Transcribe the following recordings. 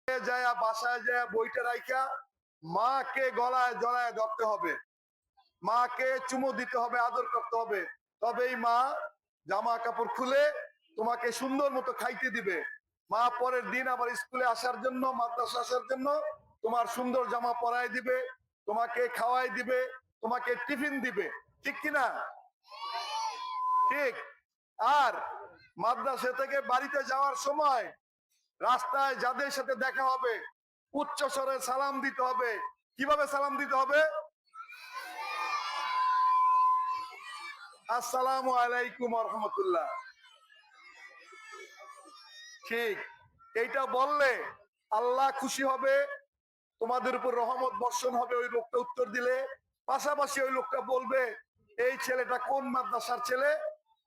যায় বাসায় যায় বইটা রাইখা মাকে গলায় জড়ায় ধরতে হবে, মাকে চুমু দিতে হবে, আদর করতে হবে, তবেই মা জামা কাপড় খুলে তোমাকে সুন্দর মতো খাইতে দিবে। মা পরের দিন আবার স্কুলে আসার জন্য, মাদ্রাসা আসার জন্য তোমার সুন্দর জামা পরায় দিবে, তোমাকে খাওয়াই দিবে, তোমাকে টিফিন দিবে। ঠিক কিনা? ঠিক। আর মাদ্রাসা থেকে বাড়িতে যাওয়ার সময় রাস্তায় যাদের সাথে দেখা হবে উচ্চ স্বরে সালাম দিতে হবে। কিভাবে সালাম দিতে হবে? আসসালামু আলাইকুম ওয়া রাহমাতুল্লাহ। ঠিক। এইটা বললে আল্লাহ খুশি হবে, তোমাদের উপর রহমত বর্ষণ হবে ওই লোকটা উত্তর দিলে। পাশাপাশি ওই লোকটা বলবে এই ছেলেটা কোন মাদ্রাসার ছেলে,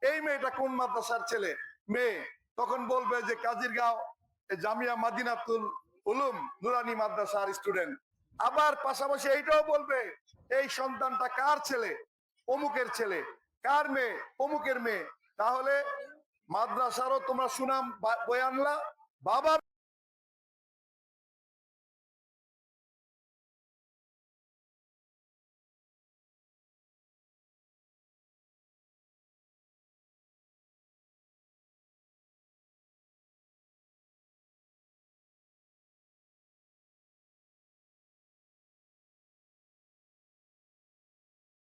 এই মেয়েটা কোন মাদ্রাসার ছেলে মেয়ে। তখন বলবে যে কাজিরগাঁও জামিয়া মাদিনাতুল উলুম নুরানি মাদ্রাসার স্টুডেন্ট। আবার পাশাপাশি এইটাও বলবে এই সন্তানটা কার ছেলে, অমুকের ছেলে। কার মেয়ে? অমুকের মেয়ে। তাহলে মাদ্রাসারও তোমরা সুনাম বয়ে আনলা, বাবা